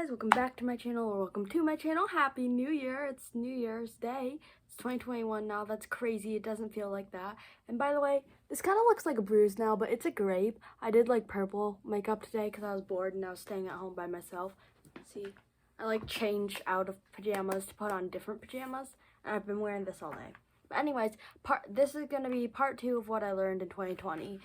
guys, welcome back to my channel, or welcome to my channel. Happy New Year. It's New Year's Day. It's 2021 now. That's crazy. It doesn't feel like that. And by the way, this kind of looks like a bruise now, but it's a grape. I did like purple makeup today because I was bored and I was staying at home by myself. See, I like changed out of pajamas to put on different pajamas, and I've been wearing this all day. But anyways, this is going to be part 2 of what I learned in 2020.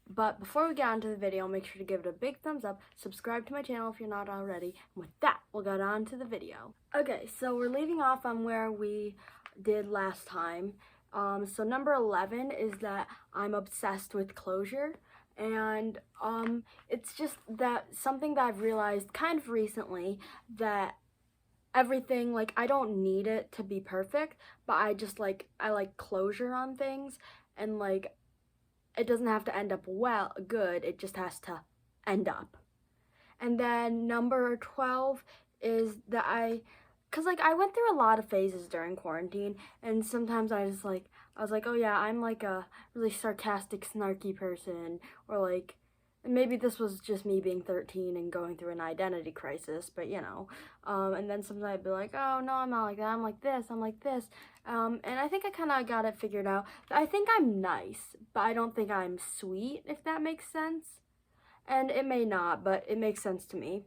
But before we get on to the video, make sure to give it a big thumbs up, subscribe to my channel if you're not already, and with that, we'll get on to the video. Okay, so we're leaving off on where we did last time. So number 11 is that I'm obsessed with closure, and it's just that something that I've realized kind of recently, that everything, like, I don't need it to be perfect, but I like closure on things, and like, it doesn't have to end up good, it just has to end up. And then number 12 is that I went through a lot of phases during quarantine, and sometimes I was like, oh yeah, I'm like a really sarcastic, snarky person, or like, maybe this was just me being 13 and going through an identity crisis, but you know, and then sometimes I'd be like, oh no, I'm not like that, I'm like this, and I think I kind of got it figured out. I think I'm nice, but I don't think I'm sweet, if that makes sense, and it may not, but it makes sense to me.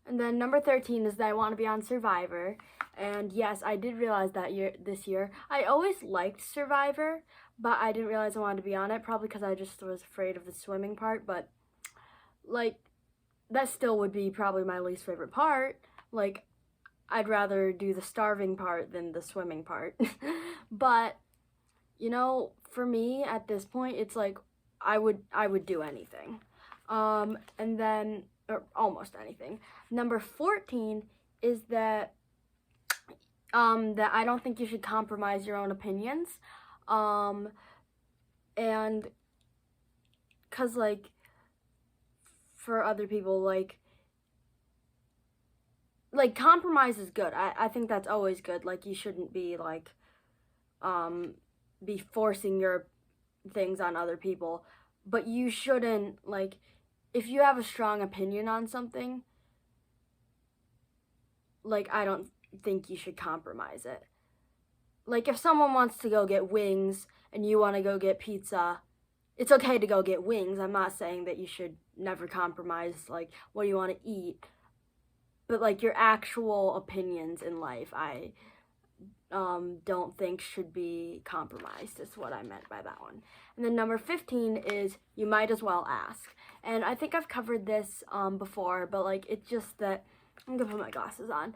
And then number 13 is that I want to be on Survivor, and yes, I did realize that this year, I always liked Survivor, but I didn't realize I wanted to be on it, probably because I just was afraid of the swimming part, but like, that still would be probably my least favorite part. Like, I'd rather do the starving part than the swimming part. But, you know, for me at this point, it's like, I would do anything. And then, or almost anything. Number 14 is that I don't think you should compromise your own opinions. And, cause like, for other people, like compromise is good. I think that's always good. Like, you shouldn't be like be forcing your things on other people, but you shouldn't, like, if you have a strong opinion on something, like, I don't think you should compromise it. Like, if someone wants to go get wings and you want to go get pizza, it's okay to go get wings. I'm not saying that you should never compromise, like, what you want to eat. But, like, your actual opinions in life, I don't think should be compromised, is what I meant by that one. And then number 15 is you might as well ask. And I think I've covered this before, but, like, it's just that, I'm going to put my glasses on,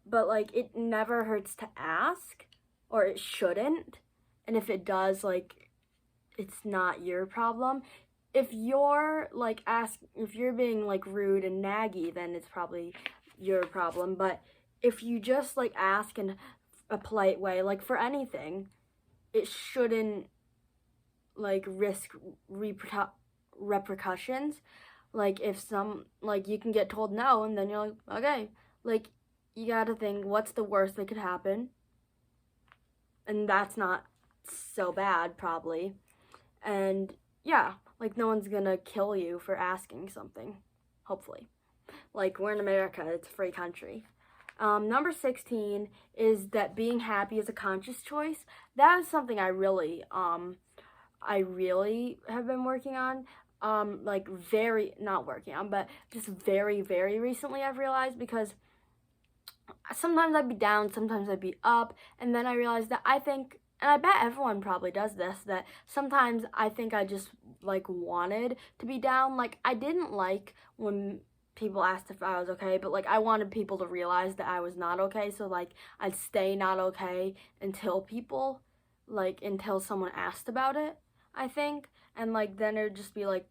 but, like, it never hurts to ask, or it shouldn't. And if it does, like, it's not your problem. If you're like if you're being like rude and naggy, then it's probably your problem. But if you just like ask in a polite way, like for anything, it shouldn't like risk repercussions. Like, if like, you can get told no, and then you're like, okay, like, you gotta think, what's the worst that could happen? And that's not so bad, probably. And yeah, like, no one's gonna kill you for asking something, hopefully. Like, we're in America, it's a free country. Number 16 is that being happy is a conscious choice. That is something I really have been working on. Like, not working on, but just very, very recently I've realized, because sometimes I'd be down, sometimes I'd be up, and then I realized that and I bet everyone probably does this, that sometimes I think I just, like, wanted to be down. Like, I didn't like when people asked if I was okay, but, like, I wanted people to realize that I was not okay, so, like, I'd stay not okay until someone asked about it, I think. And, like, then it would just be, like,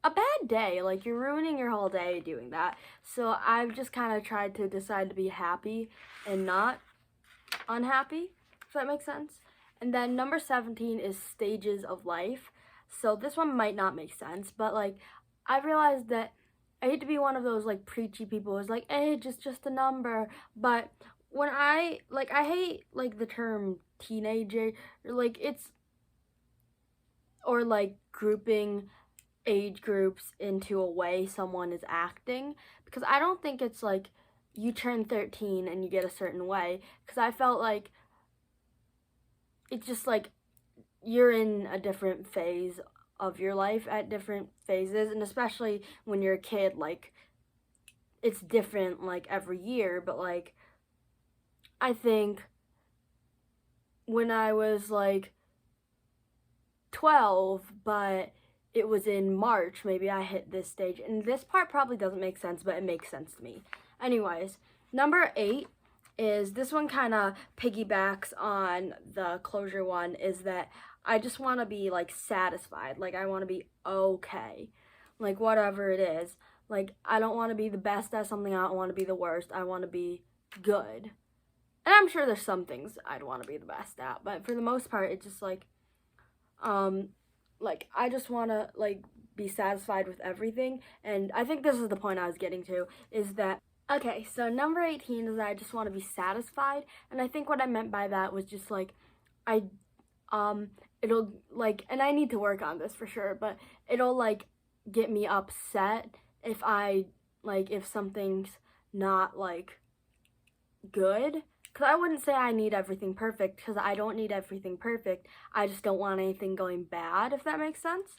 a bad day. Like, you're ruining your whole day doing that. So I've just kind of tried to decide to be happy and not unhappy, if that makes sense. And then number 17 is stages of life. So this one might not make sense, but, like, I've realized that I hate to be one of those, like, preachy people who's like, age is just a number. But when I hate, like, the term teenager, like, or, like, grouping age groups into a way someone is acting, because I don't think it's, like, you turn 13 and you get a certain way, because I felt like it's just like you're in a different phase of your life at different phases, and especially when you're a kid, like it's different like every year. But like I think when I was like 12, but it was in March, maybe I hit this stage. And this part probably doesn't make sense, but it makes sense to me. Anyways, number 8 is, this one kind of piggybacks on the closure one, is that I just want to be like satisfied. Like I want to be okay. Like whatever it is. Like I don't want to be the best at something. I don't want to be the worst. I want to be good. And I'm sure there's some things I'd want to be the best at, but for the most part, it's just like I just want to like be satisfied with everything. And I think this is the point I was getting to, is that okay, so number 18 is that I just want to be satisfied. And I think what I meant by that was just like it'll like, and I need to work on this for sure, but it'll like get me upset if if something's not like good. Because I wouldn't say I need everything perfect, because I don't need everything perfect. I just don't want anything going bad, if that makes sense.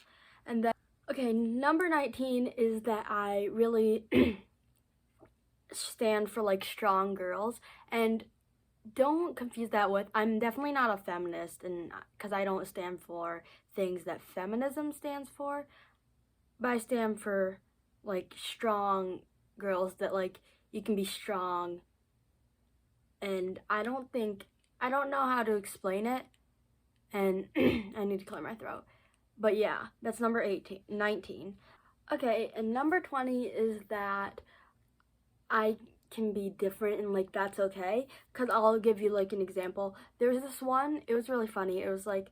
And then, okay, number 19 is that I really stand for like strong girls. And don't confuse that with, I'm definitely not a feminist, and because I don't stand for things that feminism stands for, but I stand for like strong girls, that like you can be strong. And I don't know how to explain it, and I need to clear my throat. But yeah, that's number 19. Okay, and number 20 is that I can be different, and like that's okay. Because I'll give you like an example. There was this one, it was really funny. It was like,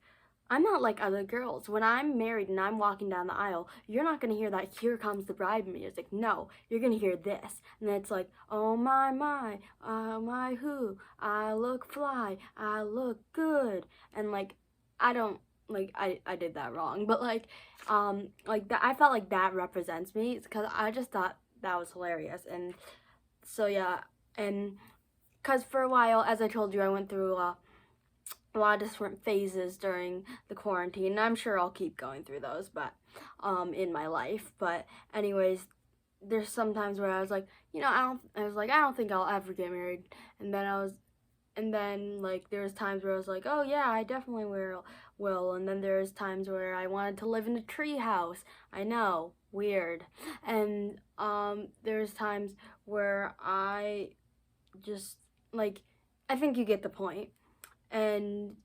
I'm not like other girls. When I'm married and I'm walking down the aisle, you're not going to hear that "Here Comes the Bride" music. No, you're going to hear this. And it's like, oh my, oh my who, I look fly, I look good. And like, I don't, like, I did that wrong. But like that, I felt like that represents me, because I just thought that was hilarious. And so yeah, and because for a while, as I told you, I went through a lot of different phases during the quarantine, and I'm sure I'll keep going through those, but in my life. But anyways, there's some times where I was like, I don't think I'll ever get married. And then like there's times where I was like, oh yeah, I definitely will. And then there's times where I wanted to live in a tree house. I know, weird. And there's times where I just like, I think you get the point. And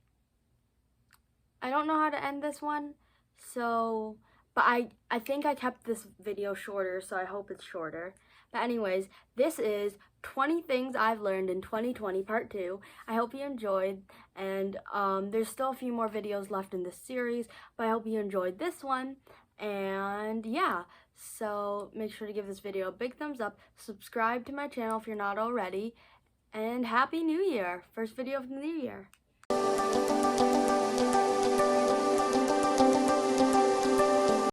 I don't know how to end this one, so, but I think I kept this video shorter, so I hope it's shorter. But anyways, this is 20 things I've learned in 2020 part 2. I hope you enjoyed, and there's still a few more videos left in this series, but I hope you enjoyed this one. And yeah, so make sure to give this video a big thumbs up, subscribe to my channel if you're not already, and Happy New Year! First video of the new year.